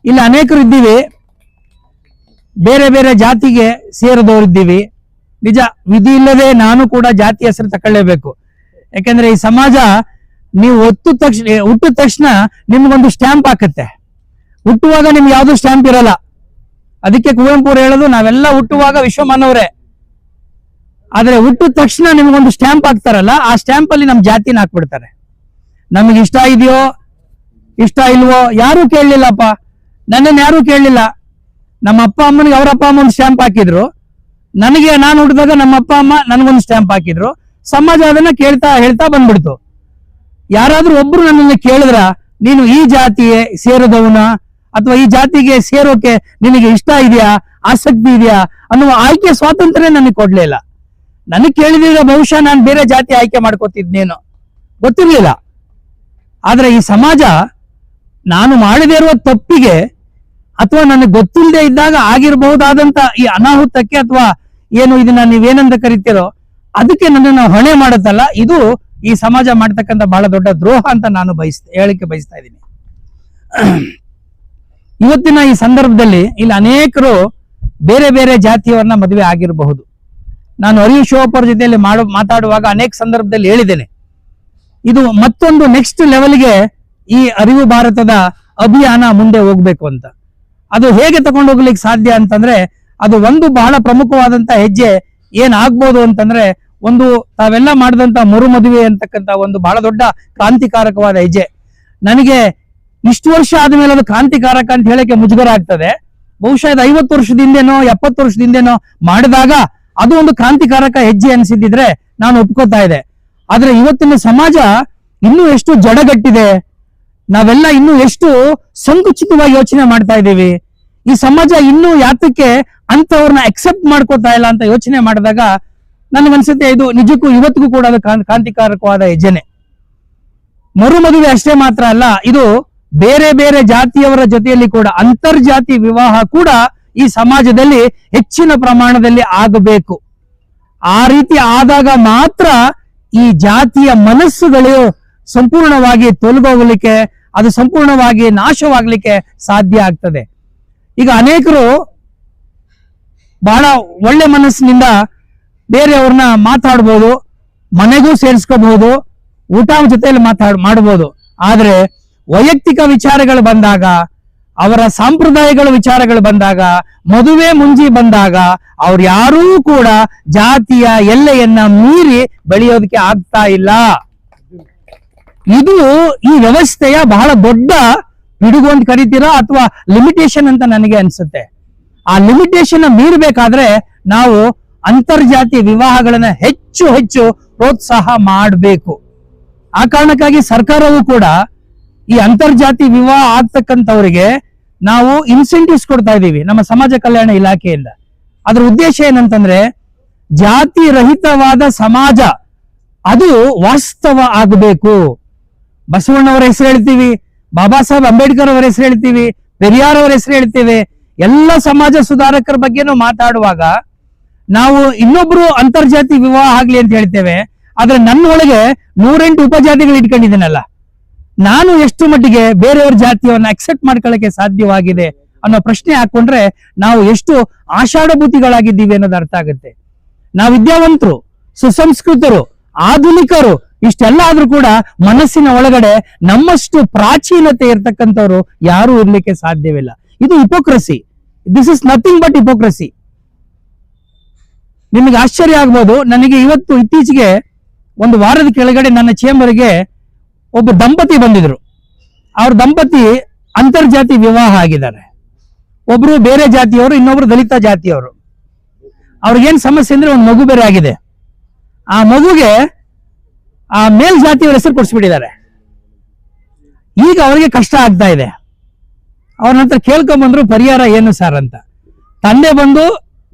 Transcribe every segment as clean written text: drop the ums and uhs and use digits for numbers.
ಇಲ್ಲಿ ಅನೇಕರು ಇದ್ದೀವಿ, ಬೇರೆ ಬೇರೆ ಜಾತಿಗೆ ಸೇರಿದವರಿದ್ದೀವಿ. ನಿಜ, ವಿಧಿ ಇಲ್ಲದೆ ನಾನು ಕೂಡ ಜಾತಿ ಹೆಸರು ತಕೊಳ್ಳೇಬೇಕು. ಯಾಕಂದ್ರೆ ಈ ಸಮಾಜ ನೀವು ಹುಟ್ಟಿದ ತಕ್ಷಣ ನಿಮ್ಗೊಂದು ಸ್ಟ್ಯಾಂಪ್ ಹಾಕತ್ತೆ. ಹುಟ್ಟುವಾಗ ನಿಮ್ಗೆ ಯಾವ್ದು ಸ್ಟ್ಯಾಂಪ್ ಇರಲ್ಲ. ಅದಕ್ಕೆ ಕುವೆಂಪು ಅವರು ಹೇಳೋದು, ನಾವೆಲ್ಲ ಹುಟ್ಟುವಾಗ ವಿಶ್ವಮಾನವರೇ, ಆದ್ರೆ ಹುಟ್ಟಿದ ತಕ್ಷಣ ನಿಮ್ಗೊಂದು ಸ್ಟ್ಯಾಂಪ್ ಹಾಕ್ತಾರಲ್ಲ, ಆ ಸ್ಟ್ಯಾಂಪ್ ಅಲ್ಲಿ ನಮ್ ಜಾತಿನ ಹಾಕ್ಬಿಡ್ತಾರೆ. ನಮಗೆ ಇಷ್ಟ ಇದೆಯೋ ಇಷ್ಟ ಇಲ್ವೋ ಯಾರು ಕೇಳಲಿಲ್ಲಪ್ಪ, ನನ್ನನ್ನು ಯಾರು ಕೇಳಲಿಲ್ಲ. ನಮ್ಮ ಅಪ್ಪ ಅಮ್ಮನಿಗೆ ಅವ್ರ ಅಪ್ಪ ಅಮ್ಮ ಒಂದು ಸ್ಟ್ಯಾಂಪ್ ಹಾಕಿದ್ರು, ನನಗೆ ನಾನು ಹುಟ್ಟಿದಾಗ ನಮ್ಮ ಅಪ್ಪ ಅಮ್ಮ ನನಗೊಂದು ಸ್ಟ್ಯಾಂಪ್ ಹಾಕಿದ್ರು. ಸಮಾಜ ಅದನ್ನ ಹೇಳ್ತಾ ಬಂದ್ಬಿಡ್ತು. ಯಾರಾದ್ರೂ ಒಬ್ರು ನನ್ನನ್ನು ಕೇಳಿದ್ರ, ನೀನು ಈ ಜಾತಿಗೆ ಸೇರಿದವನ ಅಥವಾ ಈ ಜಾತಿಗೆ ಸೇರೋಕೆ ನಿನಗೆ ಇಷ್ಟ ಇದೆಯಾ, ಆಸಕ್ತಿ ಇದೆಯಾ ಅನ್ನುವ ಆಯ್ಕೆ ಸ್ವಾತಂತ್ರ್ಯ ನನಗೆ ಕೊಡ್ಲಿಲ್ಲ. ನನಗೆ ಕೇಳಿದ್ರೆ ಬಹುಶಃ ನಾನು ಬೇರೆ ಜಾತಿ ಆಯ್ಕೆ ಮಾಡ್ಕೋತಿದ್ನೇನೋ, ಗೊತ್ತಿರ್ಲಿಲ್ಲ. ಆದ್ರೆ ಈ ಸಮಾಜ ನಾನು ಮಾಡದೇ ಇರುವ ತಪ್ಪಿಗೆ ಅಥವಾ ನನಗೆ ಗೊತ್ತಿಲ್ಲದೆ ಇದ್ದಾಗ ಆಗಿರಬಹುದಾದಂತ ಈ ಅನಾಹುತಕ್ಕೆ ಅಥವಾ ಏನು ಇದನ್ನ ನೀವೇನಂತ ಕರಿತೀರೋ ಅದಕ್ಕೆ ನನ್ನನ್ನು ಹೊಣೆ ಮಾಡುತ್ತಲ್ಲ, ಇದು ಈ ಸಮಾಜ ಮಾಡ್ತಕ್ಕಂಥ ಬಹಳ ದೊಡ್ಡ ದ್ರೋಹ ಅಂತ ನಾನು ಹೇಳಿಕೆ ಬಯಸ್ತಾ ಇದ್ದೀನಿ. ಇವತ್ತಿನ ಈ ಸಂದರ್ಭದಲ್ಲಿ ಇಲ್ಲಿ ಅನೇಕರು ಬೇರೆ ಬೇರೆ ಜಾತಿಯವರನ್ನ ಮದುವೆ ಆಗಿರಬಹುದು. ನಾನು ಹರೀಶ್ ಶಿವಪ್ಪರ ಜೊತೆಯಲ್ಲಿ ಮಾತಾಡುವಾಗ ಅನೇಕ ಸಂದರ್ಭದಲ್ಲಿ ಹೇಳಿದ್ದೇನೆ, ಇದು ಮತ್ತೊಂದು ನೆಕ್ಸ್ಟ್ ಲೆವೆಲ್ಗೆ ಈ ಅರಿವು ಭಾರತದ ಅಭಿಯಾನ ಮುಂದೆ ಹೋಗ್ಬೇಕು ಅಂತ. ಅದು ಹೇಗೆ ತಗೊಂಡು ಹೋಗ್ಲಿಕ್ಕೆ ಸಾಧ್ಯ ಅಂತಂದ್ರೆ, ಅದು ಒಂದು ಬಹಳ ಪ್ರಮುಖವಾದಂತ ಹೆಜ್ಜೆ ಏನಾಗ್ಬೋದು ಅಂತಂದ್ರೆ, ಒಂದು ತಾವೆಲ್ಲ ಮಾಡಿದಂತ ಮರು ಮದುವೆ ಅಂತಕ್ಕಂಥ ಒಂದು ಬಹಳ ದೊಡ್ಡ ಕ್ರಾಂತಿಕಾರಕವಾದ ಹೆಜ್ಜೆ. ನನಗೆ ಇಷ್ಟು ವರ್ಷ ಆದ್ಮೇಲೆ ಅದು ಕ್ರಾಂತಿಕಾರಕ ಅಂತ ಹೇಳಕ್ಕೆ ಮುಜುಗರ ಆಗ್ತದೆ. ಬಹುಶಃ ಇದು 50 ವರ್ಷದಿಂದೇನೋ 70 ವರ್ಷದಿಂದೇನೋ ಮಾಡಿದಾಗ ಅದು ಒಂದು ಕ್ರಾಂತಿಕಾರಕ ಹೆಜ್ಜೆ ಅನ್ಸಿದ್ದಿದ್ರೆ ನಾನು ಒಪ್ಕೋತಾ ಇದ್ದೆ. ಆದ್ರೆ ಇವತ್ತಿನ ಸಮಾಜ ಇನ್ನೂ ಎಷ್ಟು ಜಡಗಟ್ಟಿದೆ, ನಾವೆಲ್ಲ ಇನ್ನೂ ಎಷ್ಟು ಸಂಕುಚಿತವಾಗಿ ಯೋಚನೆ ಮಾಡ್ತಾ ಇದ್ದೀವಿ. ಈ ಸಮಾಜ ಇನ್ನೂ ಯಾತಕ್ಕೆ ಅಂತವ್ರನ್ನ ಅಕ್ಸೆಪ್ಟ್ ಮಾಡ್ಕೋತಾ ಇಲ್ಲ ಅಂತ ಯೋಚನೆ ಮಾಡಿದಾಗ ನನಗನ್ಸುತ್ತೆ ಇದು ನಿಜಕ್ಕೂ ಇವತ್ತಿಗೂ ಕೂಡ ಅದು ಕ್ರಾಂತಿಕಾರಕವಾದ ಹೆಜ್ಜೆನೆ. ಮರು ಮದುವೆ ಅಷ್ಟೇ ಮಾತ್ರ ಅಲ್ಲ, ಇದು ಬೇರೆ ಬೇರೆ ಜಾತಿಯವರ ಜೊತೆಯಲ್ಲಿ ಕೂಡ ಅಂತರ್ಜಾತಿ ವಿವಾಹ ಕೂಡ ಈ ಸಮಾಜದಲ್ಲಿ ಹೆಚ್ಚಿನ ಪ್ರಮಾಣದಲ್ಲಿ ಆಗಬೇಕು. ಆ ರೀತಿ ಆದಾಗ ಮಾತ್ರ ಈ ಜಾತಿಯ ಮನಸ್ಸುಗಳು ಸಂಪೂರ್ಣವಾಗಿ ತೊಲಗೋಗ್ಲಿಕ್ಕೆ, ಅದು ಸಂಪೂರ್ಣವಾಗಿ ನಾಶವಾಗ್ಲಿಕ್ಕೆ ಸಾಧ್ಯ ಆಗ್ತದೆ. ಈಗ ಅನೇಕರು ಬಹಳ ಒಳ್ಳೆ ಮನಸ್ಸಿನಿಂದ ಬೇರೆಯವ್ರನ್ನ ಮಾತಾಡ್ಬೋದು, ಮನೆಗೂ ಸೇರಿಸ್ಕೋಬಹುದು, ಊಟ ಜೊತೆಯಲ್ಲಿ ಮಾಡಬಹುದು. ಆದ್ರೆ ವೈಯಕ್ತಿಕ ವಿಚಾರಗಳು ಬಂದಾಗ, ಅವರ ಸಾಂಪ್ರದಾಯಿಗಳ ವಿಚಾರಗಳು ಬಂದಾಗ, ಮದುವೆ ಮುಂಜಿ ಬಂದಾಗ ಅವ್ರು ಯಾರೂ ಕೂಡ ಜಾತಿಯ ಎಲ್ಲೆಯನ್ನ ಮೀರಿ ಬೆಳೆಯೋದಕ್ಕೆ ಆಗ್ತಾ ಇಲ್ಲ. ಇದು ಈ ವ್ಯವಸ್ಥೆಯ ಬಹಳ ದೊಡ್ಡ ಪಿಡುಗು ಅಂತ ಕರಿತೀರಾ ಅಥವಾ ಲಿಮಿಟೇಷನ್ ಅಂತ ನನಗೆ ಅನ್ಸುತ್ತೆ. ಆ ಲಿಮಿಟೇಷನ್ ಮೀರಬೇಕಾದ್ರೆ ನಾವು ಅಂತರ್ಜಾತಿ ವಿವಾಹಗಳನ್ನ ಹೆಚ್ಚು ಹೆಚ್ಚು ಪ್ರೋತ್ಸಾಹ ಮಾಡಬೇಕು. ಆ ಕಾರಣಕ್ಕಾಗಿ ಸರ್ಕಾರವು ಕೂಡ ಈ ಅಂತರ್ಜಾತಿ ವಿವಾಹ ಆಗ್ತಕ್ಕಂಥವ್ರಿಗೆ ನಾವು ಇನ್ಸೆಂಟಿವ್ಸ್ ಕೊಡ್ತಾ ಇದ್ದೀವಿ ನಮ್ಮ ಸಮಾಜ ಕಲ್ಯಾಣ ಇಲಾಖೆಯಿಂದ. ಅದ್ರ ಉದ್ದೇಶ ಏನಂತಂದ್ರೆ, ಜಾತಿ ರಹಿತವಾದ ಸಮಾಜ ಅದು ವಾಸ್ತವ ಆಗಬೇಕು. ಬಸವಣ್ಣವರ ಹೆಸರು ಹೇಳ್ತೀವಿ, ಬಾಬಾ ಸಾಹೇಬ್ ಅಂಬೇಡ್ಕರ್ ಅವರ ಹೆಸರು ಹೇಳ್ತೀವಿ, ಪೆರಿಯಾರ್ ಅವರ ಹೆಸರು ಹೇಳ್ತೀವಿ. ಎಲ್ಲ ಸಮಾಜ ಸುಧಾರಕರ ಬಗ್ಗೆನೂ ಮಾತಾಡುವಾಗ ನಾವು ಇನ್ನೊಬ್ರು ಅಂತರ್ಜಾತಿ ವಿವಾಹ ಆಗ್ಲಿ ಅಂತ ಹೇಳ್ತೇವೆ. ಆದ್ರೆ ನನ್ನೊಳಗೆ 108 ಉಪಜಾತಿಗಳು ಇಟ್ಕೊಂಡಿದ್ದೀನಲ್ಲ, ನಾನು ಎಷ್ಟು ಮಟ್ಟಿಗೆ ಬೇರೆಯವ್ರ ಜಾತಿಯವನ್ನ ಅಕ್ಸೆಪ್ಟ್ ಮಾಡ್ಕೊಳ್ಳಕ್ಕೆ ಸಾಧ್ಯವಾಗಿದೆ ಅನ್ನೋ ಪ್ರಶ್ನೆ ಹಾಕೊಂಡ್ರೆ ನಾವು ಎಷ್ಟು ಆಷಾಢಭೂತಿಗಳಾಗಿದ್ದೀವಿ ಅನ್ನೋದು ಅರ್ಥ ಆಗುತ್ತೆ. ನಾವು ವಿದ್ಯಾವಂತರು, ಸುಸಂಸ್ಕೃತರು, ಆಧುನಿಕರು ಇಷ್ಟೆಲ್ಲ ಆದ್ರೂ ಕೂಡ ಮನಸ್ಸಿನ ಒಳಗಡೆ ನಮ್ಮಷ್ಟು ಪ್ರಾಚೀನತೆ ಇರ್ತಕ್ಕಂಥವ್ರು ಯಾರು ಇರ್ಲಿಕ್ಕೆ ಸಾಧ್ಯವಿಲ್ಲ. ಇದು hypocrisy. This is nothing but hypocrisy. ನಿಮಗೆ ಆಶ್ಚರ್ಯ ಆಗ್ಬೋದು, ನನಗೆ ಇತ್ತೀಚೆಗೆ ಒಂದು ವಾರದ ಕೆಳಗಡೆ ನನ್ನ ಚೇಂಬರ್ಗೆ ಒಬ್ಬ ದಂಪತಿ ಬಂದಿದ್ರು. ಅವ್ರ ದಂಪತಿ ಅಂತರ್ಜಾತಿ ವಿವಾಹ ಆಗಿದ್ದಾರೆ. ಒಬ್ರು ಬೇರೆ ಜಾತಿಯವರು, ಇನ್ನೊಬ್ರು ದಲಿತ ಜಾತಿಯವರು. ಅವ್ರಿಗೇನ್ ಸಮಸ್ಯೆ ಅಂದ್ರೆ ಒಂದು ಮಗು ಬೇರೆ ಆಗಿದೆ. ಆ ಮಗುಗೆ ಆ ಮೇಲ್ ಜಾತಿಯವರ ಹೆಸರು ಕೊಡಿಸ್ಬಿಟ್ಟಿದ್ದಾರೆ. ಈಗ ಅವರಿಗೆ ಕಷ್ಟ ಆಗ್ತಾ ಇದೆ. ಅವ್ರ ನಂತರ ಕೇಳ್ಕೊಂಬಂದ್ರು ಪರಿಹಾರ ಏನು ಸರ್ ಅಂತ. ತಂದೆ ಬಂದು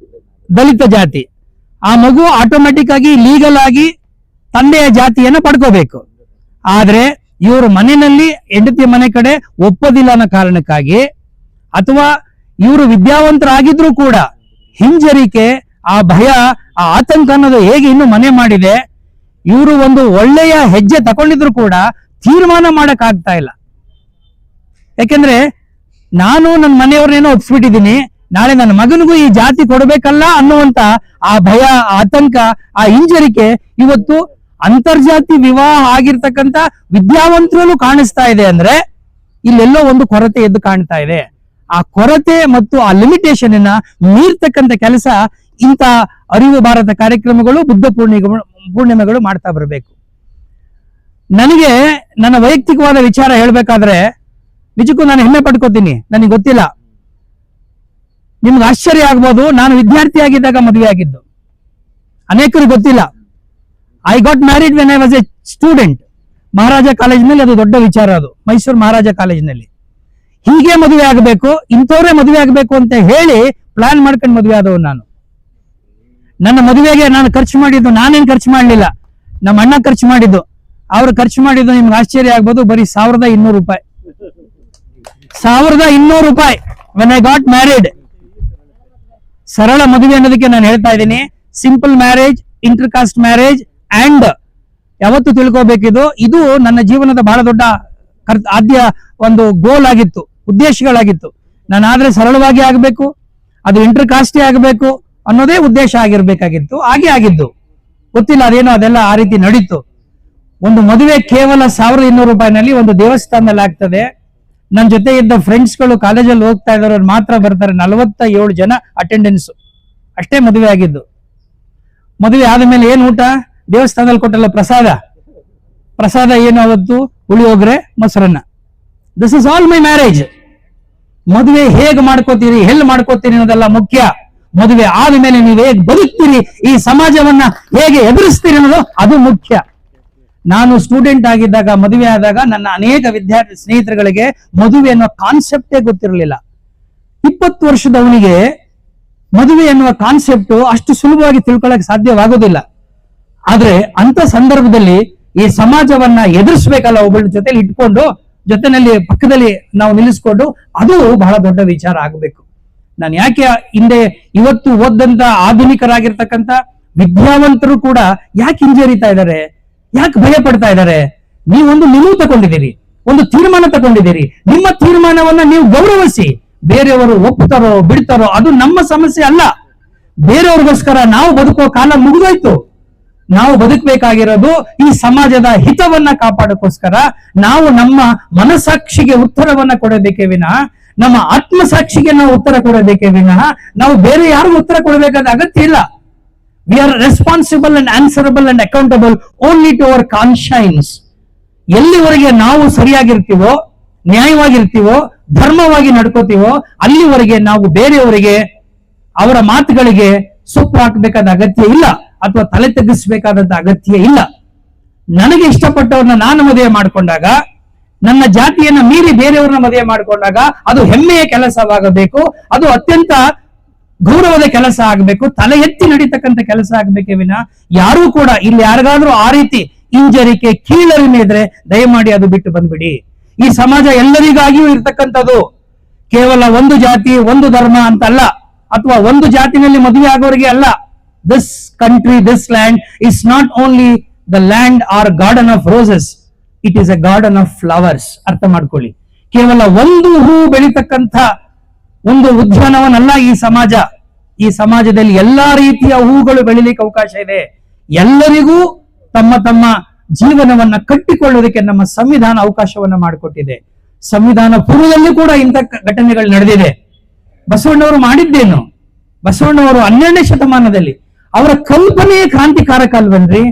ದಲಿತ ಜಾತಿ, ಆ ಮಗು ಆಟೋಮೆಟಿಕ್ ಆಗಿ ಲೀಗಲ್ ಆಗಿ ತಂದೆಯ ಜಾತಿಯನ್ನು ಪಡ್ಕೋಬೇಕು. ಆದ್ರೆ ಇವರು ಮನೆಯಲ್ಲಿ ಹೆಂಡತಿಯ ಮನೆ ಕಡೆ ಒಪ್ಪೋದಿಲ್ಲ ಅನ್ನೋ ಕಾರಣಕ್ಕಾಗಿ, ಅಥವಾ ಇವರು ವಿದ್ಯಾವಂತರಾಗಿದ್ರು ಕೂಡ ಹಿಂಜರಿಕೆ, ಆ ಭಯ, ಆ ಆತಂಕ ಅನ್ನೋದು ಹೇಗೆ ಇನ್ನು ಮನೆ ಮಾಡಿದೆ. ಇವರು ಒಂದು ಒಳ್ಳೆಯ ಹೆಜ್ಜೆ ತಗೊಂಡಿದ್ರು ಕೂಡ ತೀರ್ಮಾನ ಮಾಡಕ್ ಆಗ್ತಾ ಇಲ್ಲ. ಯಾಕೆಂದ್ರೆ ನಾನು ನನ್ನ ಮನೆಯವ್ರನ್ನೇನೋ ಒಪ್ಸ್ಬಿಟ್ಟಿದ್ದೀನಿ, ನಾಳೆ ನನ್ನ ಮಗನಿಗೂ ಈ ಜಾತಿ ಕೊಡಬೇಕಲ್ಲ ಅನ್ನುವಂತ ಆ ಭಯ, ಆ ಆತಂಕ, ಆ ಹಿಂಜರಿಕೆ ಇವತ್ತು ಅಂತರ್ಜಾತಿ ವಿವಾಹ ಆಗಿರ್ತಕ್ಕಂಥ ವಿದ್ಯಾವಂತರಲ್ಲೂ ಕಾಣಿಸ್ತಾ ಇದೆ. ಅಂದ್ರೆ ಇಲ್ಲೆಲ್ಲೋ ಒಂದು ಕೊರತೆ ಎದ್ದು ಕಾಣ್ತಾ ಇದೆ. ಆ ಕೊರತೆ ಮತ್ತು ಆ ಲಿಮಿಟೇಷನ್ ಅನ್ನ ಮೀರ್ತಕ್ಕಂಥ ಕೆಲಸ ಇಂಥ ಅರಿವು ಭಾರತ ಕಾರ್ಯಕ್ರಮಗಳು, ಬುದ್ಧ ಪೂರ್ಣಿಮೆಗಳು ಮಾಡ್ತಾ ಬರಬೇಕು. ನನಗೆ ನನ್ನ ವೈಯಕ್ತಿಕವಾದ ವಿಚಾರ ಹೇಳ್ಬೇಕಾದ್ರೆ ನಿಜಕ್ಕೂ ನಾನು ಹೆಮ್ಮೆ ಪಡ್ಕೋತೀನಿ. ನನಗೆ ಗೊತ್ತಿಲ್ಲ, ನಿಮ್ಗೆ ಆಶ್ಚರ್ಯ ಆಗ್ಬೋದು, ನಾನು ವಿದ್ಯಾರ್ಥಿ ಆಗಿದ್ದಾಗ ಮದುವೆ ಆಗಿದ್ದು, ಅನೇಕರಿಗೆ ಗೊತ್ತಿಲ್ಲ. I got married when I was a student. Maharaja ಕಾಲೇಜಿನಲ್ಲಿ ಅದು ದೊಡ್ಡ ವಿಚಾರ, ಅದು ಮೈಸೂರು ಮಹಾರಾಜ ಕಾಲೇಜಿನಲ್ಲಿ. ಹೀಗೆ ಮದುವೆ ಆಗಬೇಕು, ಇಂಥವ್ರೇ ಮದುವೆ ಆಗಬೇಕು ಅಂತ ಹೇಳಿ ಪ್ಲಾನ್ ಮಾಡ್ಕೊಂಡು ಮದುವೆ ಆದವು ನಾನು. ನನ್ನ ಮದುವೆಗೆ ನಾನು ಖರ್ಚು ಮಾಡಿದ್ದು ನಾನೇನ್ ಖರ್ಚು ಮಾಡಲಿಲ್ಲ, ನಮ್ಮ ಅಣ್ಣ ಖರ್ಚು ಮಾಡಿದ್ದು. ಅವ್ರು ಖರ್ಚು ಮಾಡಿದ್ದು ನಿಮ್ಗೆ ಆಶ್ಚರ್ಯ ಆಗ್ಬೋದು, ಬರೀ 1200 ರೂಪಾಯಿ. 1200 ರೂಪಾಯಿ ವೆನ್ ಐ ಗಾಟ್ ಮ್ಯಾರಿಡ್. ಸರಳ ಮದುವೆ ಅನ್ನೋದಕ್ಕೆ ನಾನು ಹೇಳ್ತಾ ಇದ್ದೀನಿ. Simple marriage, inter caste marriage and ಯಾವತ್ತು ತಿಳ್ಕೋಬೇಕಿದು, ಇದು ನನ್ನ ಜೀವನದ ಬಹಳ ದೊಡ್ಡ ಆದ್ಯ ಒಂದು ಗೋಲ್ ಆಗಿತ್ತು, ಉದ್ದೇಶಗಳಾಗಿತ್ತು. ನಾನು ಆದ್ರೆ ಸರಳವಾಗಿ ಆಗ್ಬೇಕು, ಅದು ಇಂಟರ್ ಕಾಸ್ಟೇ ಆಗಬೇಕು ಅನ್ನೋದೇ ಉದ್ದೇಶ ಆಗಿರ್ಬೇಕಾಗಿತ್ತು. ಹಾಗೆ ಆಗಿದ್ದು, ಗೊತ್ತಿಲ್ಲ ಅದೇನೋ, ಅದೆಲ್ಲ ಆ ರೀತಿ ನಡೀತು. ಒಂದು ಮದುವೆ ಕೇವಲ 1200 ರೂಪಾಯಿನಲ್ಲಿ ಒಂದು ದೇವಸ್ಥಾನದಲ್ಲಿ ಆಗ್ತದೆ. ನನ್ನ ಜೊತೆ ಇದ್ದ ಫ್ರೆಂಡ್ಸ್ಗಳು ಕಾಲೇಜಲ್ಲಿ ಹೋಗ್ತಾ ಇದ್ದವ್ರು ಮಾತ್ರ ಬರ್ತಾರೆ. 47 ಜನ ಅಟೆಂಡೆನ್ಸ್, ಅಷ್ಟೇ ಮದುವೆ ಆಗಿದ್ದು. ಮದುವೆ ಆದ್ಮೇಲೆ ಏನ್ ಊಟ? ದೇವಸ್ಥಾನದಲ್ಲಿ ಕೊಟ್ಟಲ್ಲ ಪ್ರಸಾದ. ಪ್ರಸಾದ ಏನು ಅವತ್ತು? ಪುಳಿಯೋಗರೆ, ಮೊಸರನ್ನ. This is all my marriage. ಮದುವೆ ಹೇಗೆ ಮಾಡ್ಕೋತೀರಿ, ಎಲ್ಲಿ ಮಾಡ್ಕೋತೀರಿ ಅನ್ನೋದೆಲ್ಲ ಮುಖ್ಯ. ಮದುವೆ ಆದ್ಮೇಲೆ ನೀವು ಹೇಗೆ ಬದುಕ್ತೀರಿ, ಈ ಸಮಾಜವನ್ನ ಹೇಗೆ ಎದುರಿಸ್ತೀರಿ ಅನ್ನೋದು ಅದು ಮುಖ್ಯ. ನಾನು ಸ್ಟೂಡೆಂಟ್ ಆಗಿದ್ದಾಗ, ಮದುವೆ ಆದಾಗ ನನ್ನ ಅನೇಕ ವಿದ್ಯಾರ್ಥಿ ಸ್ನೇಹಿತರುಗಳಿಗೆ ಮದುವೆ ಅನ್ನೋ ಕಾನ್ಸೆಪ್ಟೇ ಗೊತ್ತಿರಲಿಲ್ಲ. 20 ವರ್ಷದವನಿಗೆ ಮದುವೆ ಎನ್ನುವ ಕಾನ್ಸೆಪ್ಟ್ ಅಷ್ಟು ಸುಲಭವಾಗಿ ತಿಳ್ಕೊಳ್ಳಕ್ಕೆ ಸಾಧ್ಯವಾಗೋದಿಲ್ಲ. ಆದ್ರೆ ಅಂತ ಸಂದರ್ಭದಲ್ಲಿ ಈ ಸಮಾಜವನ್ನ ಎದುರಿಸ್ಬೇಕಲ್ಲ, ಒಬ್ಬಳ ಜೊತೆಲಿ ಇಟ್ಕೊಂಡು, ಜೊತೆನಲ್ಲಿ ಪಕ್ಕದಲ್ಲಿ ನಾವು ನಿಲ್ಲಿಸ್ಕೊಂಡು, ಅದು ಬಹಳ ದೊಡ್ಡ ವಿಚಾರ ಆಗಬೇಕು. ನಾನು ಯಾಕೆ ಹಿಂದೆ ಇವತ್ತು ಓದಂತ ಆಧುನಿಕರಾಗಿರ್ತಕ್ಕಂಥ ವಿದ್ಯಾವಂತರು ಕೂಡ ಯಾಕೆ ಹಿಂಜರಿತಾ ಇದ್ದಾರೆ, ಯಾಕೆ ಭಯ ಪಡ್ತಾ ಇದ್ದಾರೆ? ನೀವೊಂದು ನಿಲುವು ತಗೊಂಡಿದ್ದೀರಿ, ಒಂದು ತೀರ್ಮಾನ ತಗೊಂಡಿದ್ದೀರಿ. ನಿಮ್ಮ ತೀರ್ಮಾನವನ್ನ ನೀವು ಗೌರವಿಸಿ. ಬೇರೆಯವರು ಒಪ್ತಾರೋ ಬಿಡ್ತಾರೋ ಅದು ನಮ್ಮ ಸಮಸ್ಯೆ ಅಲ್ಲ. ಬೇರೆಯವ್ರಿಗೋಸ್ಕರ ನಾವು ಬದುಕುವ ಕಾಲ ಮುಗಿದೋಯ್ತು. ನಾವು ಬದುಕಬೇಕಾಗಿರೋದು ಈ ಸಮಾಜದ ಹಿತವನ್ನ ಕಾಪಾಡೋಕ್ಕೋಸ್ಕರ. ನಾವು ನಮ್ಮ ಮನಸಾಕ್ಷಿಗೆ ಉತ್ತರವನ್ನ ಕೊಡಬೇಕೇ ವಿನಃ, ನಮ್ಮ ಆತ್ಮಸಾಕ್ಷಿಗೆ ನಾವು ಉತ್ತರ ಕೊಡಬೇಕೇ ವಿನಃ ನಾವು ಬೇರೆ ಯಾರಿಗೂ ಉತ್ತರ ಕೊಡಬೇಕಾದ ಅಗತ್ಯ ಇಲ್ಲ. We are responsible and answerable and accountable only to our conscience. ಎಲ್ಲಿವರೆಗೆ ನಾವು ಸರಿಯಾಗಿರ್ತೀವೋ, ನ್ಯಾಯವಾಗಿರ್ತೀವೋ, ಧರ್ಮವಾಗಿ ನಡ್ಕೋತೀವೋ, ಅಲ್ಲಿವರೆಗೆ ನಾವು ಬೇರೆಯವರಿಗೆ ಅವರ ಮಾತುಗಳಿಗೆ ಸೊಪ್ಪು ಹಾಕಬೇಕಾದ ಅಗತ್ಯ ಇಲ್ಲ, ಅಥವಾ ತಲೆ ತಗ್ಗಿಸಬೇಕಾದಂತ ಅಗತ್ಯ ಇಲ್ಲ. ನನಗೆ ಇಷ್ಟಪಟ್ಟವ್ರನ್ನ ನಾನು ಮದುವೆ ಮಾಡಿಕೊಂಡಾಗ, ನನ್ನ ಜಾತಿಯನ್ನ ಮೀರಿ ಬೇರೆಯವ್ರನ್ನ ಮದುವೆ ಮಾಡಿಕೊಂಡಾಗ ಅದು ಹೆಮ್ಮೆಯ ಕೆಲಸವಾಗಬೇಕು, ಅದು ಅತ್ಯಂತ ಗೌರವದ ಕೆಲಸ ಆಗಬೇಕು, ತಲೆ ಎತ್ತಿ ನಡೀತಕ್ಕಂಥ ಕೆಲಸ ಆಗಬೇಕೇ ವಿನ ಯಾರೂ ಕೂಡ ಇಲ್ಲಿ ಯಾರಿಗಾದ್ರೂ ಆ ರೀತಿ ಹಿಂಜರಿಕೆ, ಕೀಳರಿಮೆ ಇದ್ರೆ ದಯಮಾಡಿ ಅದು ಬಿಟ್ಟು ಬಂದ್ಬಿಡಿ. ಈ ಸಮಾಜ ಎಲ್ಲರಿಗಾಗಿಯೂ ಇರ್ತಕ್ಕಂಥದ್ದು, ಕೇವಲ ಒಂದು ಜಾತಿ ಒಂದು ಧರ್ಮ ಅಂತಲ್ಲ, ಅಥವಾ ಒಂದು ಜಾತಿನಲ್ಲಿ ಮದುವೆ ಆಗೋರಿಗೆ ಅಲ್ಲ. This country, this land is not only the land or garden of roses, it is a garden of flowers. ಅರ್ಥ ಮಾಡ್ಕೊಳ್ಳಿ, ಕೇವಲ ಒಂದು ಹೂ ಬೆಳೀತಕ್ಕಂಥ ಒಂದು ಉದ್ಯಾನವನಲ್ಲ ಈ ಸಮಾಜ. ಈ ಸಮಾಜದಲ್ಲಿ ಎಲ್ಲಾ ರೀತಿಯ ಹೂಗಳು ಬೆಳಿಲಿಕ್ಕೆ ಅವಕಾಶ ಇದೆ. ಎಲ್ಲರಿಗೂ ತಮ್ಮ ತಮ್ಮ ಜೀವನವನ್ನ ಕಟ್ಟಿಕೊಳ್ಳೋದಕ್ಕೆ ನಮ್ಮ ಸಂವಿಧಾನ ಅವಕಾಶವನ್ನ ಮಾಡಿಕೊಟ್ಟಿದೆ. ಸಂವಿಧಾನ ಪೂರ್ವದಲ್ಲೂ ಕೂಡ ಇಂಥ ಘಟನೆಗಳು ನಡೆದಿದೆ. ಬಸವಣ್ಣವರು ಮಾಡಿದ್ದೇನು? ಬಸವಣ್ಣವರು 12ನೇ ಶತಮಾನದಲ್ಲಿ ಅವರ ಕಲ್ಪನೆಯೇ ಕ್ರಾಂತಿಕಾರಕ ಅಲ್ವನ್ರಿ.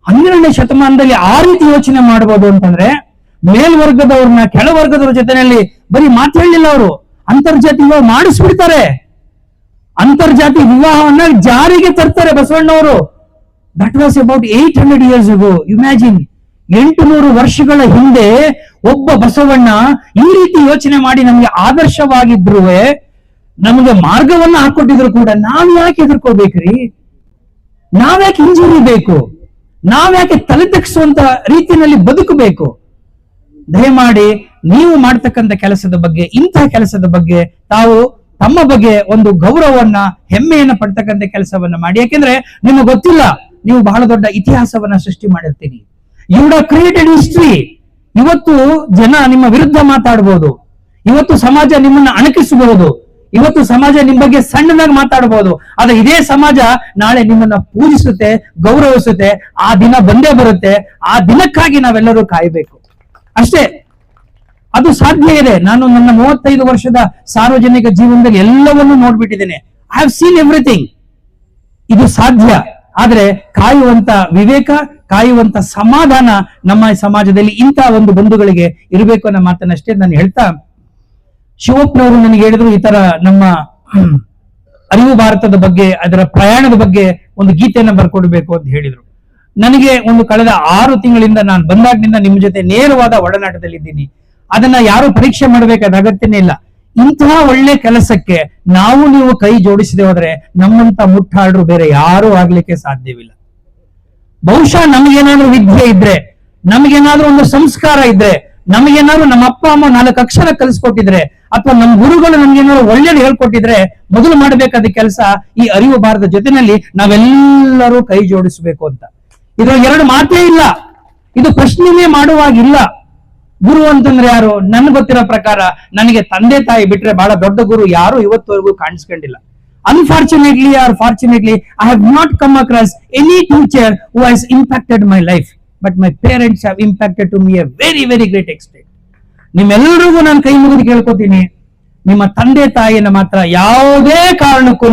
12ನೇ ಶತಮಾನದಲ್ಲಿ ಆ ರೀತಿ ಯೋಚನೆ ಮಾಡಬಹುದು ಅಂತಂದ್ರೆ, ಮೇಲ್ವರ್ಗದವ್ರನ್ನ ಕೆಳವರ್ಗದವ್ರ ಜೊತೆನಲ್ಲಿ ಬರೀ ಮಾತಾಡಲಿಲ್ಲ, ಅವರು ಅಂತರ್ಜಾತಿ ವಿವಾಹ ಮಾಡಿಸ್ಬಿಡ್ತಾರೆ. ಅಂತರ್ಜಾತಿ ವಿವಾಹವನ್ನ ಜಾರಿಗೆ ತರ್ತಾರೆ ಬಸವಣ್ಣವರು. That was about 800 years ago. Imagine, 800 ವರ್ಷಗಳ ಹಿಂದೆ ಒಬ್ಬ ಬಸವಣ್ಣ ಈ ರೀತಿ ಯೋಚನೆ ಮಾಡಿ ನಮ್ಗೆ ಆದರ್ಶವಾಗಿದ್ರು, ನಮಗೆ ಮಾರ್ಗವನ್ನ ಹಾಕೊಟ್ಟಿದ್ರು ಕೂಡ ನಾವ್ ಯಾಕೆ ಎದುರ್ಕೋಬೇಕ್ರಿ? ನಾವ್ಯಾಕೆ ಹಿಂಜರಿಬೇಕು? ನಾವ್ಯಾಕೆ ತಲೆ ತಗ್ಗಿಸುವಂತ ರೀತಿಯಲ್ಲಿ ಬದುಕಬೇಕು? ದಯಮಾಡಿ ನೀವು ಮಾಡ್ತಕ್ಕಂಥ ಕೆಲಸದ ಬಗ್ಗೆ, ಇಂತಹ ಕೆಲಸದ ಬಗ್ಗೆ ತಾವು ತಮ್ಮ ಬಗ್ಗೆ ಒಂದು ಗೌರವವನ್ನ, ಹೆಮ್ಮೆಯನ್ನ ಪಡ್ತಕ್ಕಂಥ ಕೆಲಸವನ್ನ ಮಾಡಿ. ಯಾಕೆಂದ್ರೆ ನಿಮಗೆ ಗೊತ್ತಿಲ್ಲ, ನೀವು ಬಹಳ ದೊಡ್ಡ ಇತಿಹಾಸವನ್ನ ಸೃಷ್ಟಿ ಮಾಡಿರ್ತೀರಿ. You would have created history. ಇವತ್ತು ಜನ ನಿಮ್ಮ ವಿರುದ್ಧ ಮಾತಾಡ್ಬೋದು, ಇವತ್ತು ಸಮಾಜ ನಿಮ್ಮನ್ನ ಅಣಕಿಸಬಹುದು, ಇವತ್ತು ಸಮಾಜ ನಿಮ್ ಬಗ್ಗೆ ಸಣ್ಣದಾಗಿ ಮಾತಾಡಬಹುದು, ಆದ್ರೆ ಇದೇ ಸಮಾಜ ನಾಳೆ ನಿಮ್ಮನ್ನ ಪೂಜಿಸುತ್ತೆ, ಗೌರವಿಸುತ್ತೆ. ಆ ದಿನ ಬಂದೇ ಬರುತ್ತೆ. ಆ ದಿನಕ್ಕಾಗಿ ನಾವೆಲ್ಲರೂ ಕಾಯಬೇಕು ಅಷ್ಟೇ. ಅದು ಸಾಧ್ಯ ಇದೆ. ನಾನು ನನ್ನ 35 ವರ್ಷದ ಸಾರ್ವಜನಿಕ ಜೀವನದಲ್ಲಿ ಎಲ್ಲವನ್ನೂ ನೋಡ್ಬಿಟ್ಟಿದ್ದೇನೆ. I have seen everything. ಇದು ಸಾಧ್ಯ. ಆದ್ರೆ ಕಾಯುವಂತ ವಿವೇಕ, ಕಾಯುವಂತ ಸಮಾಧಾನ ನಮ್ಮ ಸಮಾಜದಲ್ಲಿ ಇಂಥ ಒಂದು ಬಂಧುಗಳಿಗೆ ಇರಬೇಕು ಅನ್ನೋ ಮಾತನ್ನಷ್ಟೇ ನಾನು ಹೇಳ್ತಾ, ಶಿವಪ್ಪನವರು ನನಗೆ ಹೇಳಿದ್ರು, ಈ ತರ ನಮ್ಮ ಅರಿವು ಭಾರತದ ಬಗ್ಗೆ, ಅದರ ಪ್ರಯಾಣದ ಬಗ್ಗೆ ಒಂದು ಗೀತೆಯನ್ನ ಬರ್ಕೊಡ್ಬೇಕು ಅಂತ ಹೇಳಿದ್ರು. ನನಗೆ ಒಂದು ಕಳೆದ 6 ತಿಂಗಳಿಂದ ನಾನು ಬಂದಾಗಿನಿಂದ ನಿಮ್ಮ ಜೊತೆ ನೇರವಾದ ಒಡನಾಟದಲ್ಲಿದ್ದೀನಿ. ಅದನ್ನ ಯಾರು ಪರೀಕ್ಷೆ ಮಾಡಬೇಕಾದ ಅಗತ್ಯನೇ ಇಲ್ಲ. ಇಂತಹ ಒಳ್ಳೆ ಕೆಲಸಕ್ಕೆ ನಾವು ನೀವು ಕೈ ಜೋಡಿಸದೆ ಹೋದ್ರೆ ನಮ್ಮಂತ ಮುಟ್ಟಾಡ್ರು ಬೇರೆ ಯಾರೂ ಆಗ್ಲಿಕ್ಕೆ ಸಾಧ್ಯವಿಲ್ಲ. ಬಹುಶಃ ನಮಗೇನಾದ್ರೂ ವಿದ್ಯೆ ಇದ್ರೆ, ನಮಗೇನಾದ್ರೂ ಒಂದು ಸಂಸ್ಕಾರ ಇದ್ರೆ, ನಮಗೇನಾದ್ರೂ ನಮ್ಮ ಅಪ್ಪ ಅಮ್ಮ 4 ಅಕ್ಷರ ಕಲಿಸ್ಕೊಟ್ಟಿದ್ರೆ, ಅಥವಾ ನಮ್ಮ ಗುರುಗಳು ನಮ್ಗೇನಾದ್ರು ಒಳ್ಳೇದು ಹೇಳ್ಕೊಟ್ಟಿದ್ರೆ, ಮೊದಲು ಮಾಡಬೇಕಾದ ಕೆಲಸ ಈ ಅರಿವು ಭಾರತದ ಜೊತೆನಲ್ಲಿ ನಾವೆಲ್ಲರೂ ಕೈ ಜೋಡಿಸಬೇಕು ಅಂತ. ಇದರ 2 ಮಾತೇ ಇಲ್ಲ. ಇದು ಪ್ರಶ್ನೆನೇ ಮಾಡುವಾಗಿಲ್ಲ. ಗುರು ಅಂತಂದ್ರೆ ಯಾರು? ನನ್ಗೆ ಗೊತ್ತಿರೋ ಪ್ರಕಾರ ನನಗೆ ತಂದೆ ತಾಯಿ ಬಿಟ್ರೆ ಬಹಳ ದೊಡ್ಡ ಗುರು ಯಾರು ಇವತ್ತವರೆಗೂ ಕಾಣಿಸ್ಕೊಂಡಿಲ್ಲ. Unfortunately or fortunately, I have not come across any teacher who has impacted my life, but my parents have impacted to me a very, very great extent. ನಿಮ್ಮೆಲ್ಲರಿಗೂ ನಾನು ಕೈ ಮುಗಿದು ಕೇಳ್ಕೊತೀನಿ, ನಿಮ್ಮ ತಂದೆ ತಾಯಿಯನ್ನ ಮಾತ್ರ ಯಾವುದೇ ಕಾರಣಕ್ಕೂ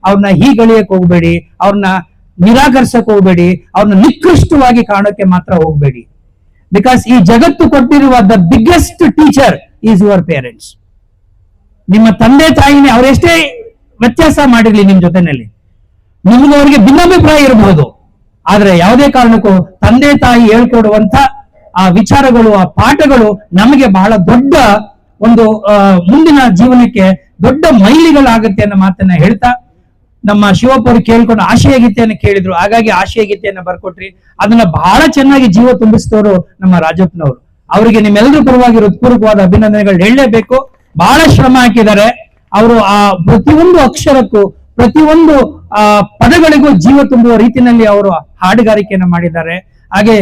ಅವ್ರನ್ನ ಹೀಗಳಿಯಕ್ ಹೋಗ್ಬೇಡಿ, ಅವ್ರನ್ನ ನಿರಾಕರಿಸಕ್ ಹೋಗ್ಬೇಡಿ, ಅವ್ರನ್ನ ನಿಕೃಷ್ಟವಾಗಿ ಕಾಣೋಕೆ ಮಾತ್ರ ಹೋಗ್ಬೇಡಿ. ಬಿಕಾಸ್ ಈ ಜಗತ್ತು ಕೊಟ್ಟಿರುವ the biggest teacher is your parents. ನಿಮ್ಮ ತಂದೆ ತಾಯಿನೇ ಅವರೆಷ್ಟೇ ವ್ಯತ್ಯಾಸ ಮಾಡಿರ್ಲಿ ನಿಮ್ ಜೊತೆನಲ್ಲಿ, ನಿಮ್ಗೆ ಅವರಿಗೆ ಭಿನ್ನಾಭಿಪ್ರಾಯ ಇರಬಹುದು, ಆದ್ರೆ ಯಾವುದೇ ಕಾರಣಕ್ಕೂ ತಂದೆ ತಾಯಿ ಹೇಳ್ಕೊಡುವಂತ ಆ ವಿಚಾರಗಳು, ಆ ಪಾಠಗಳು ನಮಗೆ ಬಹಳ ದೊಡ್ಡ ಒಂದು ಮುಂದಿನ ಜೀವನಕ್ಕೆ ದೊಡ್ಡ ಮೈಲಿಗಳಾಗುತ್ತೆ ಅನ್ನೋ ಮಾತನ್ನ ಹೇಳ್ತಾ, ನಮ್ಮ ಶಿವಪ್ಪ ಅವರು ಕೇಳ್ಕೊಂಡು ಆಶಯ ಗೀತೆಯನ್ನು ಕೇಳಿದ್ರು, ಹಾಗಾಗಿ ಆಶಯ ಗೀತೆಯನ್ನ ಬರ್ಕೊಟ್ರಿ. ಅದನ್ನ ಬಹಳ ಚೆನ್ನಾಗಿ ಜೀವ ತುಂಬಿಸಿದವರು ನಮ್ಮ ರಾಜಪ್ಪನವರು. ಅವರಿಗೆ ನಿಮ್ಮೆಲ್ಲರ ಪರವಾಗಿ ಹೃತ್ಪೂರ್ವಕವಾದ ಅಭಿನಂದನೆಗಳು ಹೇಳಲೇಬೇಕು. ಬಹಳ ಶ್ರಮ ಹಾಕಿದ್ದಾರೆ ಅವರು. ಆ ಪ್ರತಿಯೊಂದು ಅಕ್ಷರಕ್ಕೂ, ಪ್ರತಿಯೊಂದು ಪದಗಳಿಗೂ ಜೀವ ತುಂಬುವ ರೀತಿಯಲ್ಲಿ ಅವರು ಹಾಡುಗಾರಿಕೆಯನ್ನು ಮಾಡಿದ್ದಾರೆ. ಹಾಗೆ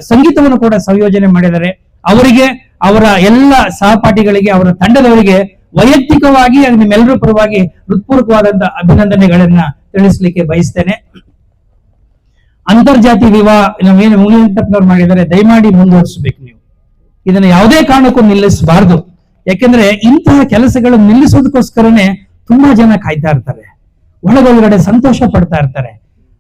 ಸಂಗೀತವನ್ನು ಕೂಡ ಸಂಯೋಜನೆ ಮಾಡಿದ್ದಾರೆ. ಅವರಿಗೆ, ಅವರ ಎಲ್ಲ ಸಹಪಾಠಿಗಳಿಗೆ, ಅವರ ತಂಡದವರಿಗೆ ವೈಯಕ್ತಿಕವಾಗಿ ನಿಮ್ಮೆಲ್ಲರ ಪರವಾಗಿ ಹೃತ್ಪೂರ್ವಕವಾದಂತಹ ಅಭಿನಂದನೆಗಳನ್ನ ತಿಳಿಸ್ಲಿಕ್ಕೆ ಬಯಸ್ತೇನೆ. ಅಂತರ್ಜಾತಿ ವಿವಾಹ ನಾವೇನು ಮುನಿಯಂತಪ್ಪನವ್ರು ಮಾಡಿದ್ದಾರೆ, ದಯಮಾಡಿ ಮುಂದುವರಿಸಬೇಕು. ನೀವು ಇದನ್ನ ಯಾವುದೇ ಕಾರಣಕ್ಕೂ ನಿಲ್ಲಿಸಬಾರ್ದು. ಯಾಕೆಂದ್ರೆ ಇಂತಹ ಕೆಲಸಗಳನ್ನು ನಿಲ್ಲಿಸೋದಕ್ಕೋಸ್ಕರನೇ ತುಂಬಾ ಜನ ಕಾಯ್ತಾ ಇರ್ತಾರೆ, ಒಳಗೊಳಗಡೆ ಸಂತೋಷ ಪಡ್ತಾ ಇರ್ತಾರೆ.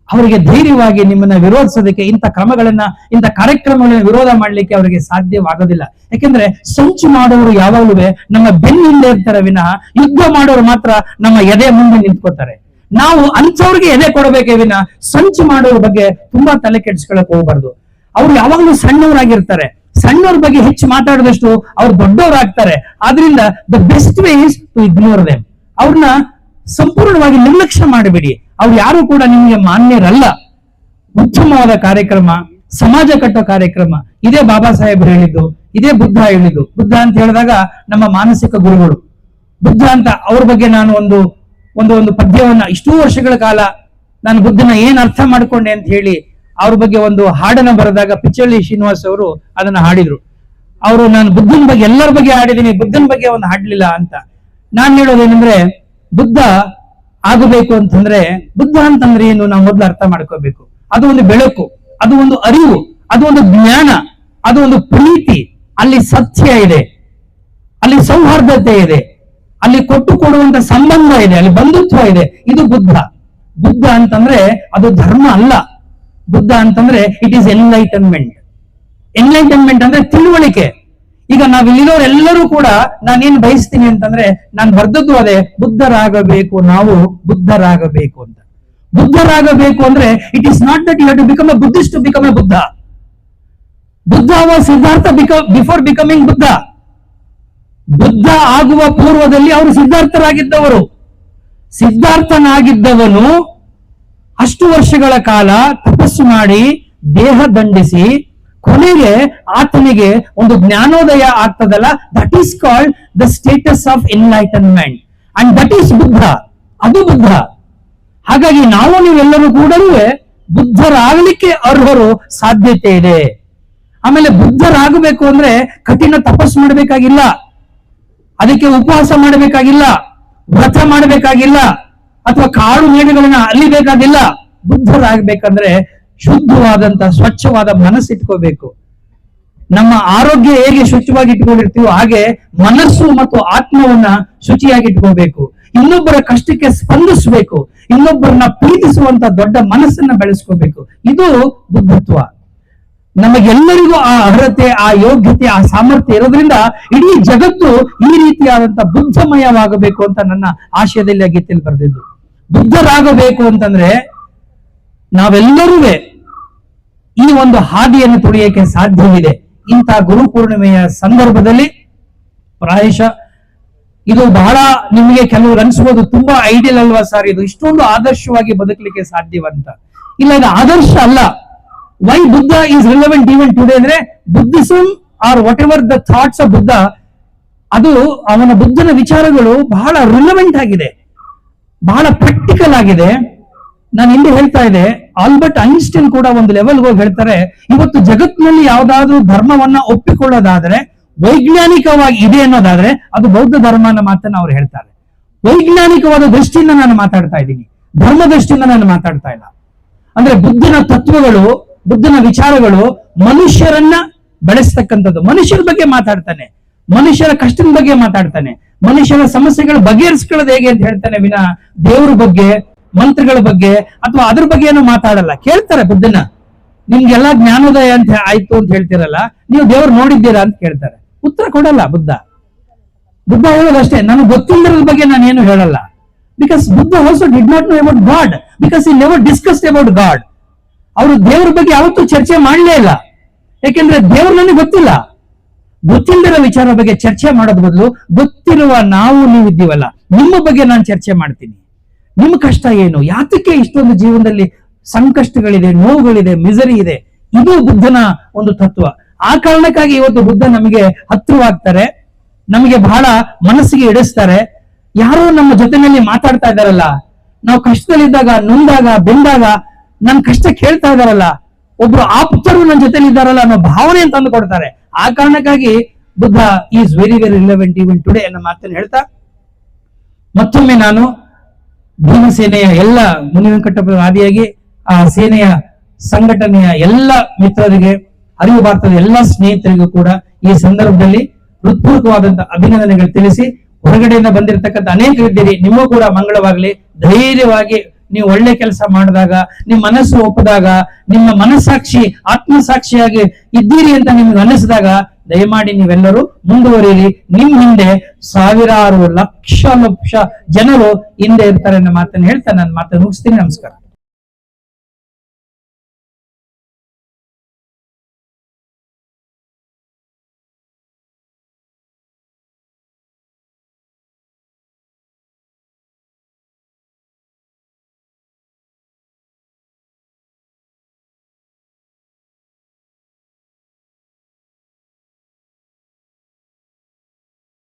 ಅವರಿಗೆ ಧೈರ್ಯವಾಗಿ ನಿಮ್ಮನ್ನ ವಿರೋಧಿಸೋದಕ್ಕೆ, ಇಂಥ ಕ್ರಮಗಳನ್ನ, ಇಂಥ ಕಾರ್ಯಕ್ರಮಗಳನ್ನ ವಿರೋಧ ಮಾಡ್ಲಿಕ್ಕೆ ಅವರಿಗೆ ಸಾಧ್ಯವಾಗೋದಿಲ್ಲ. ಯಾಕೆಂದ್ರೆ ಸಂಚು ಮಾಡೋರು ಯಾವಾಗಲೂ ನಮ್ಮ ಬೆನ್ನಿಂದ ಇರ್ತಾರೆ ವಿನಃ, ಯುದ್ಧ ಮಾಡೋರು ಮಾತ್ರ ನಮ್ಮ ಎದೆ ಮುಂದೆ ನಿಂತ್ಕೋತಾರೆ. ನಾವು ಅಂಥವ್ರಿಗೆ ಎದೆ ಕೊಡಬೇಕೇ ವಿನಃ ಸಂಚು ಮಾಡೋರ ಬಗ್ಗೆ ತುಂಬಾ ತಲೆ ಕೆಡಿಸ್ಕೊಳಕ್ ಹೋಗ್ಬಾರ್ದು. ಅವ್ರು ಯಾವಾಗಲೂ ಸಣ್ಣವರಾಗಿರ್ತಾರೆ. ಸಣ್ಣವ್ರ ಬಗ್ಗೆ ಹೆಚ್ಚು ಮಾತಾಡಿದಷ್ಟು ಅವ್ರು ದೊಡ್ಡವರಾಗ್ತಾರೆ. ಆದ್ರಿಂದ the best way is to ignore them. ಅವ್ರನ್ನ ಸಂಪೂರ್ಣವಾಗಿ ನಿರ್ಲಕ್ಷ್ಯ ಮಾಡಬೇಡಿ. ಅವ್ರು ಯಾರು ಕೂಡ ನಿಮಗೆ ಮಾನ್ಯರಲ್ಲ. ಉತ್ತಮವಾದ ಕಾರ್ಯಕ್ರಮ, ಸಮಾಜ ಕಟ್ಟೋ ಕಾರ್ಯಕ್ರಮ. ಇದೇ ಬಾಬಾ ಸಾಹೇಬ್ ಹೇಳಿದ್ದು, ಇದೇ ಬುದ್ಧ ಹೇಳಿದ್ದು. ಬುದ್ಧ ಅಂತ ಹೇಳಿದಾಗ ನಮ್ಮ ಮಾನಸಿಕ ಗುರುಗಳು. ಬುದ್ಧ ಅಂತ ಅವ್ರ ಬಗ್ಗೆ ನಾನು ಒಂದು ಪದ್ಯವನ್ನ ಇಷ್ಟೂ ವರ್ಷಗಳ ಕಾಲ ನಾನು ಬುದ್ಧನ ಏನ್ ಅರ್ಥ ಮಾಡ್ಕೊಂಡೆ ಅಂತ ಹೇಳಿ ಅವ್ರ ಬಗ್ಗೆ ಒಂದು ಹಾಡನ್ನ ಬರೆದಾಗ ಪಿಚ್ಚಳ್ಳಿ ಶ್ರೀನಿವಾಸ್ ಅವರು ಅದನ್ನ ಹಾಡಿದ್ರು. ಅವರು ನಾನು ಬುದ್ಧನ ಬಗ್ಗೆ ಎಲ್ಲರ ಬಗ್ಗೆ ಹಾಡಿದ್ದೀನಿ, ಬುದ್ಧನ ಬಗ್ಗೆ ಒಂದು ಹಾಡ್ಲಿಲ್ಲ ಅಂತ. ನಾನ್ ಹೇಳೋದೇನಂದ್ರೆ, ಬುದ್ಧ ಆಗಬೇಕು ಅಂತಂದ್ರೆ, ಬುದ್ಧ ಅಂತಂದ್ರೆ ಏನು ನಾವು ಮೊದಲು ಅರ್ಥ ಮಾಡ್ಕೋಬೇಕು. ಅದು ಒಂದು ಬೆಳಕು, ಅದು ಒಂದು ಅರಿವು, ಅದು ಒಂದು ಜ್ಞಾನ, ಅದು ಒಂದು ಪ್ರೀತಿ. ಅಲ್ಲಿ ಸತ್ಯ ಇದೆ, ಅಲ್ಲಿ ಸೌಹಾರ್ದತೆ ಇದೆ, ಅಲ್ಲಿ ಕೊಟ್ಟು ಕೊಡುವಂತ ಸಂಬಂಧ ಇದೆ, ಅಲ್ಲಿ ಬಂಧುತ್ವ ಇದೆ. ಇದು ಬುದ್ಧ. ಬುದ್ಧ ಅಂತಂದ್ರೆ ಅದು ಧರ್ಮ ಅಲ್ಲ. ಬುದ್ಧ ಅಂತಂದ್ರೆ ಇಟ್ ಈಸ್ ಎನ್ಲೈಟನ್ಮೆಂಟ್. ಎನ್ಲೈಟನ್ಮೆಂಟ್ ಅಂದ್ರೆ ತಿಳುವಳಿಕೆ. ಈಗ ನಾವಿಲ್ಲಿರೋರೆಲ್ಲರೂ ಕೂಡ ನಾನೇನ್ ಬಯಸ್ತೀನಿ ಅಂತಂದ್ರೆ, ನಾನು ಬರ್ದದ್ದು ಅದೇ, ಬುದ್ಧರಾಗಬೇಕು, ನಾವು ಬುದ್ಧರಾಗಬೇಕು ಅಂತ. ಬುದ್ಧರಾಗಬೇಕು ಅಂದ್ರೆ it is not that you have to become a Buddhist to become a Buddha. Buddha was Siddhartha before becoming Buddha. Buddha ಆಗುವ ಪೂರ್ವದಲ್ಲಿ ಅವರು ಸಿದ್ಧಾರ್ಥರಾಗಿದ್ದವರು. ಸಿದ್ಧಾರ್ಥನಾಗಿದ್ದವನು ಅಷ್ಟು ವರ್ಷಗಳ ಕಾಲ ತಪಸ್ಸು ಮಾಡಿ, ದೇಹ ದಂಡಿಸಿ, ಕೊನೆಗೆ ಆತನಿಗೆ ಒಂದು ಜ್ಞಾನೋದಯ ಆಗ್ತದಲ್ಲ, that is called the status of enlightenment and that is Buddha. ಅದು ಬುದ್ಧ. ಹಾಗಾಗಿ ನಾವು ನೀವೆಲ್ಲರೂ ಕೂಡ ಬುದ್ಧರಾಗಲಿಕ್ಕೆ ಅರ್ಹರು, ಸಾಧ್ಯತೆ ಇದೆ. ಆಮೇಲೆ ಬುದ್ಧರಾಗಬೇಕು ಅಂದ್ರೆ ಕಠಿಣ ತಪಸ್ಸು ಮಾಡಬೇಕಾಗಿಲ್ಲ. ಅದಕ್ಕೆ ಉಪವಾಸ ಮಾಡಬೇಕಾಗಿಲ್ಲ, ವ್ರತ ಮಾಡಬೇಕಾಗಿಲ್ಲ, ಅಥವಾ ಕಾಡು ಮೇಡುಗಳನ್ನ ಅಲ್ಲಿಬೇಕಾಗಿಲ್ಲ. ಬುದ್ಧರಾಗಬೇಕಂದ್ರೆ ಶುದ್ಧವಾದಂತ ಸ್ವಚ್ಛವಾದ ಮನಸ್ಸಿಟ್ಕೋಬೇಕು. ನಮ್ಮ ಆರೋಗ್ಯ ಹೇಗೆ ಶುಚಿಯಾಗಿ ಇಟ್ಕೊಂಡಿರ್ತೀವೋ ಹಾಗೆ ಮನಸ್ಸು ಮತ್ತು ಆತ್ಮವನ್ನ ಶುಚಿಯಾಗಿ ಇಟ್ಕೋಬೇಕು. ಇನ್ನೊಬ್ಬರ ಕಷ್ಟಕ್ಕೆ ಸ್ಪಂದಿಸಬೇಕು, ಇನ್ನೊಬ್ಬರನ್ನ ಪ್ರೀತಿಸುವಂತ ದೊಡ್ಡ ಮನಸ್ಸನ್ನ ಬೆಳೆಸ್ಕೋಬೇಕು. ಇದು ಬುದ್ಧತ್ವ. ನಮಗೆಲ್ಲರಿಗೂ ಆ ಅರ್ಹತೆ, ಆ ಯೋಗ್ಯತೆ, ಆ ಸಾಮರ್ಥ್ಯ ಇರೋದ್ರಿಂದ ಇಡೀ ಜಗತ್ತು ಈ ರೀತಿಯಾದಂತ ಬುದ್ಧಮಯವಾಗಬೇಕು ಅಂತ ನನ್ನ ಆಶಯದಲ್ಲಿ ಗೀತೆಯಲ್ಲಿ ಬರೆದಿದ್ದು. ಬುದ್ಧರಾಗಬೇಕು ಅಂತಂದ್ರೆ ನಾವೆಲ್ಲರೂ ಈ ಒಂದು ಹಾದಿಯನ್ನು ತುಳಿಯಕ್ಕೆ ಸಾಧ್ಯವಿದೆ. ಇಂಥ ಗುರುಪೂರ್ಣಿಮೆಯ ಸಂದರ್ಭದಲ್ಲಿ ಪ್ರಾಯಶಃ ಇದು ಬಹಳ ನಿಮಗೆ ಕೆಲವರು ಅನ್ಸ್ಬೋದು, ತುಂಬಾ ಐಡಿಯಲ್ ಅಲ್ವಾ ಸರ್, ಇದು ಇಷ್ಟೊಂದು ಆದರ್ಶವಾಗಿ ಬದುಕಲಿಕ್ಕೆ ಸಾಧ್ಯವಂತ. ಇಲ್ಲ, ಇದು ಆದರ್ಶ ಅಲ್ಲ. Why Buddha is relevant even today ಅಂದ್ರೆ Buddhism or whatever the thoughts of Buddha, ಅದು ಅವನ ಬುದ್ಧನ ವಿಚಾರಗಳು ಬಹಳ ರಿಲೆವೆಂಟ್ ಆಗಿದೆ, ಬಹಳ ಪ್ರಾಕ್ಟಿಕಲ್ ಆಗಿದೆ. ನಾನು ಹಿಂದೆ ಹೇಳ್ತಾ ಇದ್ದೆ, ಆಲ್ಬರ್ಟ್ ಐನ್ಸ್ಟೈನ್ ಕೂಡ ಒಂದು ಲೆವೆಲ್ ಹೋಗಿ ಹೇಳ್ತಾರೆ, ಇವತ್ತು ಜಗತ್ತಿನಲ್ಲಿ ಯಾವ್ದಾದ್ರೂ ಧರ್ಮವನ್ನ ಒಪ್ಪಿಕೊಳ್ಳೋದಾದ್ರೆ ವೈಜ್ಞಾನಿಕವಾಗಿ ಇದೆ ಅನ್ನೋದಾದ್ರೆ ಅದು ಬೌದ್ಧ ಧರ್ಮ ಅನ್ನೋ ಮಾತನ್ನ ಅವ್ರು ಹೇಳ್ತಾರೆ. ವೈಜ್ಞಾನಿಕವಾದ ದೃಷ್ಟಿಯಿಂದ ನಾನು ಮಾತಾಡ್ತಾ ಇದ್ದೀನಿ, ಧರ್ಮ ದೃಷ್ಟಿಯಿಂದ ನಾನು ಮಾತಾಡ್ತಾ ಇಲ್ಲ. ಅಂದ್ರೆ ಬುದ್ಧನ ತತ್ವಗಳು, ಬುದ್ಧನ ವಿಚಾರಗಳು ಮನುಷ್ಯರನ್ನ ಬೆಳೆಸ್ತಕ್ಕಂಥದ್ದು. ಮನುಷ್ಯರ ಬಗ್ಗೆ ಮಾತಾಡ್ತಾನೆ, ಮನುಷ್ಯರ ಕಷ್ಟದ ಬಗ್ಗೆ ಮಾತಾಡ್ತಾನೆ, ಮನುಷ್ಯರ ಸಮಸ್ಯೆಗಳು ಬಗೆಹರಿಸ್ಕೊಳ್ಳೋದು ಹೇಗೆ ಅಂತ ಹೇಳ್ತಾನೆ ವಿನ ದೇವ್ರ ಬಗ್ಗೆ, ಮಂತ್ರಗಳ ಬಗ್ಗೆ ಅಥವಾ ಅದ್ರ ಬಗ್ಗೆ ಏನು ಮಾತಾಡಲ್ಲ. ಕೇಳ್ತಾರೆ ಬುದ್ಧನ, ನಿಮ್ಗೆಲ್ಲಾ ಜ್ಞಾನೋದಯ ಅಂತ ಆಯ್ತು ಅಂತ ಹೇಳ್ತಿರಲ್ಲ, ನೀವು ದೇವ್ರು ನೋಡಿದ್ದೀರಾ ಅಂತ ಕೇಳ್ತಾರೆ. ಉತ್ತರ ಕೊಡಲ್ಲ ಬುದ್ಧ. ಬುದ್ಧ ಹೇಳೋದಷ್ಟೇ, ನನಗೆ ಗೊತ್ತಿಲ್ಲದ ಬಗ್ಗೆ ನಾನು ಏನು ಹೇಳಲ್ಲ. Because Buddha also did not know about god, because ಈ ನೆವರ್ ಡಿಸ್ಕಸ್ಡ್ ಅಬೌಟ್ ಗಾಡ್. ಅವರು ದೇವ್ರ ಬಗ್ಗೆ ಯಾವತ್ತೂ ಚರ್ಚೆ ಮಾಡಲೇ ಇಲ್ಲ, ಯಾಕೆಂದ್ರೆ ದೇವ್ರು ನನಗೆ ಗೊತ್ತಿಲ್ಲ. ಗೊತ್ತಿಲ್ಲದ ವಿಚಾರ ಬಗ್ಗೆ ಚರ್ಚೆ ಮಾಡೋದ್ ಬದಲು ಗೊತ್ತಿರುವ ನಾವು ನೀವಿದ್ದೀವಲ್ಲ, ನಿಮ್ಮ ಬಗ್ಗೆ ನಾನು ಚರ್ಚೆ ಮಾಡ್ತೀನಿ. ನಿಮ್ಮ ಕಷ್ಟ ಏನು, ಯಾತಕ್ಕೆ ಇಷ್ಟೊಂದು ಜೀವನದಲ್ಲಿ ಸಂಕಷ್ಟಗಳಿದೆ, ನೋವುಗಳಿದೆ, ಮಿಸರಿ ಇದೆ. ಇದು ಬುದ್ಧನ ಒಂದು ತತ್ವ. ಆ ಕಾರಣಕ್ಕಾಗಿ ಇವತ್ತು ಬುದ್ಧ ನಮಗೆ ಹತ್ತಿರವಾಗ್ತಾರೆ, ನಮಗೆ ಬಹಳ ಮನಸ್ಸಿಗೆ ಇಡಿಸ್ತಾರೆ. ಯಾರೋ ನಮ್ಮ ಜೊತೆನಲ್ಲಿ ಮಾತಾಡ್ತಾ ಇದ್ದಾರಲ್ಲ, ನಾವು ಕಷ್ಟದಲ್ಲಿದ್ದಾಗ, ನೊಂದಾಗ, ಬೆಂದಾಗ ನನ್ನ ಕಷ್ಟ ಕೇಳ್ತಾ ಇದ್ದಾರಲ್ಲ, ಒಬ್ರು ಆಪ್ತರು ನನ್ನ ಜೊತೆಲಿ ಇದ್ದಾರಲ್ಲ ಅನ್ನೋ ಭಾವನೆ ತಂದು ಕೊಡ್ತಾರೆ. ಆ ಕಾರಣಕ್ಕಾಗಿ Buddha is very very relevant even today ಅನ್ನೋ ಮಾತನ್ನು ಹೇಳ್ತಾ, ಮತ್ತೊಮ್ಮೆ ನಾನು ಭೀಮಸೇನೆಯ ಎಲ್ಲ ಮುನಿವೆಂಕಟಪ್ಪ ಆದಿಯಾಗಿ ಆ ಸೇನೆಯ ಸಂಘಟನೆಯ ಎಲ್ಲ ಮಿತ್ರರಿಗೆ, ಅರಿವು ಭಾರತದ ಎಲ್ಲ ಸ್ನೇಹಿತರಿಗೂ ಕೂಡ ಈ ಸಂದರ್ಭದಲ್ಲಿ ಹೃತ್ಪೂರ್ವಕವಾದಂತಹ ಅಭಿನಂದನೆಗಳು ತಿಳಿಸಿ, ಹೊರಗಡೆಯಿಂದ ಬಂದಿರತಕ್ಕಂಥ ಅನೇಕರಿದ್ದೀರಿ, ನಿಮಗೂ ಕೂಡ ಮಂಗಳವಾಗ್ಲಿ. ಧೈರ್ಯವಾಗಿ ನೀವು ಒಳ್ಳೆ ಕೆಲಸ ಮಾಡಿದಾಗ, ನಿಮ್ಮ ಮನಸ್ಸು ಒಪ್ಪದಾಗ, ನಿಮ್ಮ ಮನಸ್ಸಾಕ್ಷಿ ಆತ್ಮಸಾಕ್ಷಿಯಾಗಿ ಇದ್ದೀರಿ ಅಂತ ನಿಮ್ಗೆ ಅನಿಸಿದಾಗ ದಯಮಾಡಿ ನೀವೆಲ್ಲರೂ ಮುಂದುವರಿಯಿರಿ. ನಿಮ್ ಹಿಂದೆ ಸಾವಿರಾರು ಲಕ್ಷ ಜನರು ಹಿಂದೆ ಇರ್ತಾರೆ ಅನ್ನೋ ಮಾತನ್ನು ಹೇಳ್ತಾ ನನ್ನ ಮಾತನ್ನು ಮುಗಿಸ್ತೀನಿ. ನಮಸ್ಕಾರ.